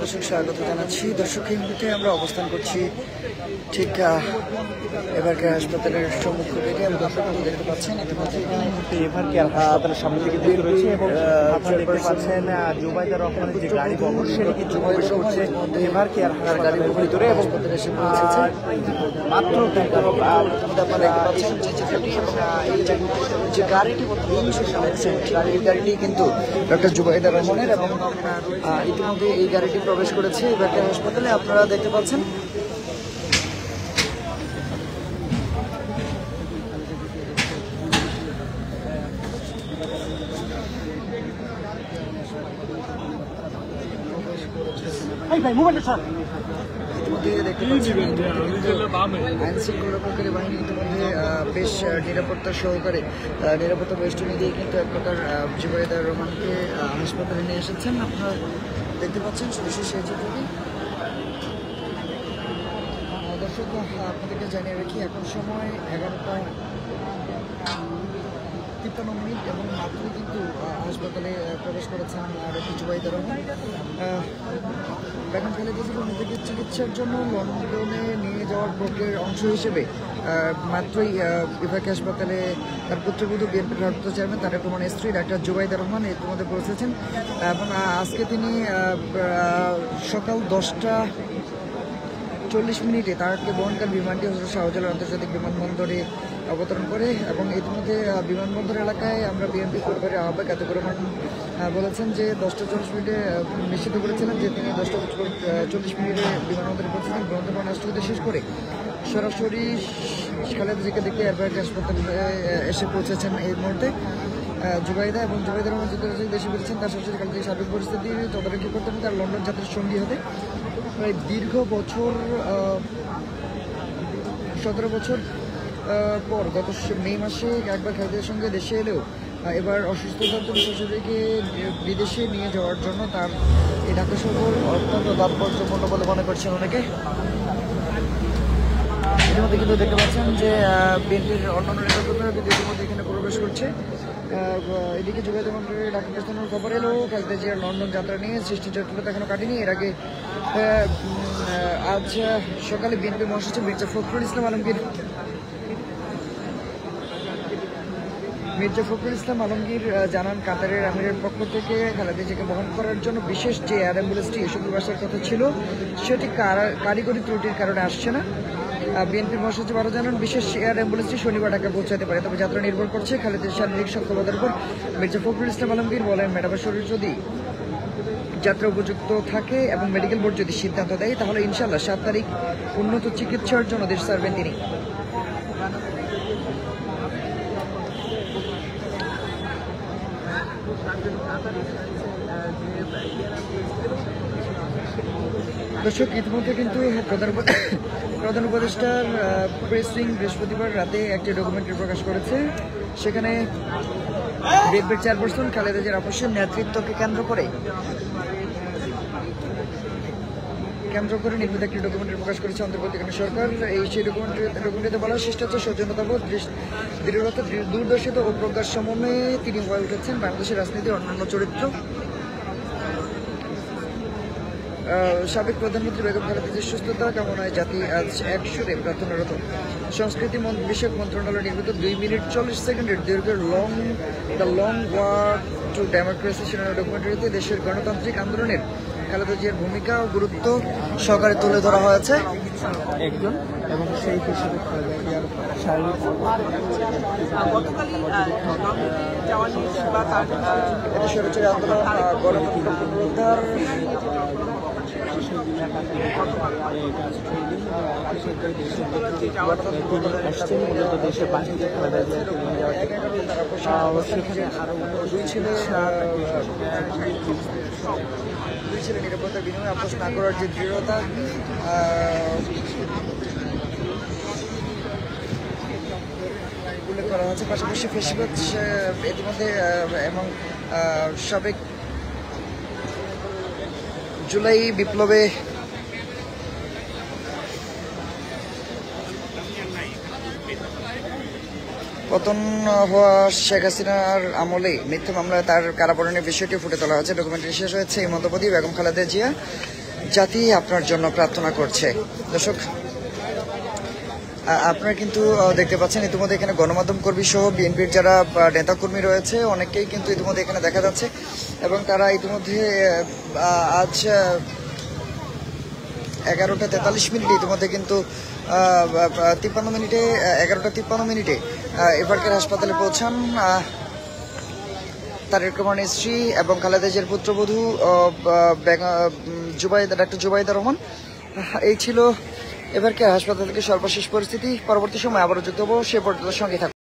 দর্শক স্বাগত জানাচ্ছি। দর্শক এই মুহূর্তে আমরা অবস্থান করছি ঠিক এভার কেয়ার হাসপাতালের সম্মুখ থেকে। দর্শক দেখতে পাচ্ছেন ইতিমধ্যে এভার কেয়ার হাসপাতালের সামনে থেকে বের হয়েছে এবং আপনারা দেখতে পাচ্ছেন জুবাইদা রহমানের যে গাড়ি বহর সেটি কিন্তু প্রবেশ করছে এভার কেয়ার গাড়ির ভিতরে এবং মাত্র আপনারা দেখতে পাচ্ছেন যে চিত্রটি এবং যে গাড়িটি এই গাড়িটি কিন্তু ডক্টর জুবাইদা রহমানের এবং ইতিমধ্যে এই গাড়িটি প্রবেশ করেছে এভার কেয়ার হাসপাতালে। আপনারা দেখতে পাচ্ছেন আইন শৃঙ্খলা বাহিনী ইতিমধ্যে বেশ নিরাপত্তা সহকারে নিরাপত্তা বেষ্টনী দিয়ে কিন্তু এক প্রকার জুবাইদা রহমানকে হাসপাতালে নিয়ে এসেছেন। আপনারা দেখতে পাচ্ছেন সরাসরি সেই চিত্রটি। দর্শক আপনাদেরকে জানিয়ে রাখি এখন সময় 11:53 এবং মাত্রই কিন্তু হাসপাতালে প্রবেশ করেছেন ডক্টর জুবাইদা রহমান। বেগম খালেদা জিয়ার নিজেকে চিকিৎসার জন্য লন্ডনে নিয়ে যাওয়ার প্রক্রিয়ার অংশ হিসেবে মাত্রই এভার কেয়ার হাসপাতালে তার পুত্রবধূ বিএনপির ভারপ্রাপ্ত চেয়ারম্যান তারেক রহমানের স্ত্রী ডাক্তার জুবাইদা রহমান ইতিমধ্যে পৌঁছেছেন এবং আজকে তিনি সকাল 10:40 তারকে বহনকার বিমানটি হযরত শাহজালাল আন্তর্জাতিক বিমানবন্দরে অবতরণ করে এবং ইতিমধ্যে বিমানবন্দর এলাকায় আমরা বিএনপি পরিবারের আহ্বায়ক আতিকুর রহমান বলেছেন যে 10:40 নিশ্চিত করেছিলেন যে তিনি 10:40 বিমানবন্দরে পৌঁছেছেন। বিমানবন্দর রাষ্ট্রপতি শেষ করে সরাসরি খালেদা জিয়াকে দেখে এভার কেয়ার হাসপাতালে এসে পৌঁছেছেন এই মুহূর্তে। জুবাইদা এবং জুবাইদা রহমান যুক্তরাজ্যে দেশে ফিরেছেন তার সরাসরি খালেদা জিয়ার সার্বিক পরিস্থিতি তদারকি করতে হবে তার লন্ডন যাত্রার সঙ্গী হবে। প্রায় দীর্ঘ বছর 17 বছর পর গত মে মাসে একবার খালেদার সঙ্গে দেশে এলেও এবার অসুস্থতার জন্য শ্বশুরকে বিদেশে নিয়ে যাওয়ার জন্য তার এই ঢাকা সফর অত্যন্ত তাৎপর্যপূর্ণ বলে মনে করছেন অনেকে। এর মধ্যে কিন্তু দেখতে পাচ্ছেন যে বিএনপির অন্যান্য নেতাকর্মীরা কিন্তু ইতিমধ্যে এখানে প্রবেশ করছে। এদিকে জুবাইদা রহমানের ঢাকা প্রস্থানের খবর এলো খালেদা জিয়ার লন্ডন যাত্রা নিয়ে সৃষ্টি জটিলতা এখনো কাটেনি। এর আগে আজ সকালে বিএনপি মহাসচিব মির্জা ফখরুল ইসলাম আলমগীর জানান কাতারের আমিরের পক্ষ থেকে খালেদা জিয়াকে বহন করার জন্য বিশেষ যে এয়ার অ্যাম্বুলেন্সটি শুক্রবার আসার কথা ছিল সেটি কারিগরি ত্রুটির কারণে আসছে না। বিএনপির মহাসচিব আরও জানান বিশেষ এয়ার অ্যাম্বুলেন্সটি শনিবার ঢাকা পৌঁছাতে পারে, তবে যাত্রা নির্ভর করছে খালেদার শারীরিক সক্ষমতার উপর। মির্জা ফখরুল ইসলাম আলমগীর বলেন ম্যাডামের শরীর যদি যাত্রা উপযুক্ত থাকে এবং মেডিকেল বোর্ড যদি সিদ্ধান্ত দেয় তাহলে ইনশাল্লাহ 7 তারিখ উন্নত চিকিৎসার জন্য দেশ ছাড়বেন তিনি। দর্শক ইতিমধ্যে কিন্তু প্রধান উপদেষ্টার প্রেস উইং বৃহস্পতিবার রাতে একটি ডকুমেন্টারি প্রকাশ করেছে। সেখানে বিএনপির চেয়ারপারসন খালেদা জিয়ার আপসের নেতৃত্বকে কেন্দ্র করে নির্মিত একটি ডকুমেন্টারি প্রকাশ করেছে অন্তর্বর্তীকালীন সরকার। সেই ডকুমেন্টারিতে বলা শিষ্টাচার সৌজন্যতাবোধ দৃঢ়তা দূরদর্শিতা ও প্রজ্ঞার সমন্বয়ে তিনি হয়ে উঠেছেন বাংলাদেশের রাজনীতির অন্যান্য চরিত্র। সাবেক প্রধানমন্ত্রী বেগম খালেদা জিয়ার সুস্থতা কামনায় জাতি আজ একসুরে প্রার্থনারত। সংস্কৃতি বিষয়ক মন্ত্রণালয় নির্মিত 2 মিনিট 40 সেকেন্ডের দীর্ঘের the long walk to democracy শিরোনামে ডকুমেন্টারিতে দেশের গণতান্ত্রিক আন্দোলনের খালেদা জিয়ার ভূমিকা ও গুরুত্ব সহকারে তুলে ধরা হয়েছে। একজন এবং সেই হিসেবে সরাসরি আন্দোলন গণতন্ত্র পুনরুদ্ধার দেশের বাহিনীতে দুই ছিলেন নিরাপত্তার বিনিময়ে আপোষ না করার যে দৃঢ়তা উল্লেখ করা হয়েছে। পাশাপাশি ফেসিবাদ ইতিমধ্যে এবং সাবেক জুলাই বিপ্লবে পতন হওয়া শেখ হাসিনার আমলে মিথ্যা মামলায় তার কারাবরণের বিষয়টি ফুটে তোলা হয়েছে। ডকুমেন্টারি শেষ হয়েছে। এই মন্তব্য দিয়ে বেগম খালেদা জিয়া জাতি আপনার জন্য প্রার্থনা করছে। দর্শক, আপনারা কিন্তু দেখতে পাচ্ছেন ইতিমধ্যে এখানে গণমাধ্যম কর্মী সহ বিএনপির যারা নেতাকর্মী রয়েছে অনেকেই কিন্তু ইতিমধ্যে এখানে দেখা যাচ্ছে এবং তারা ইতিমধ্যে আজ 11:43 ইতিমধ্যে কিন্তু 11:53 এবারকার হাসপাতালে পৌঁছান তারেক রহমানের স্ত্রী এবং খালেদা জিয়ার পুত্রবধূ ডাক্তার জুবাইদা রহমান। এই ছিল এবারকার হাসপাতাল থেকে সর্বশেষ পরিস্থিতি। পরবর্তী সময় আবারও যুক্ত হবো, সে পর্যন্ত সঙ্গে থাকুন।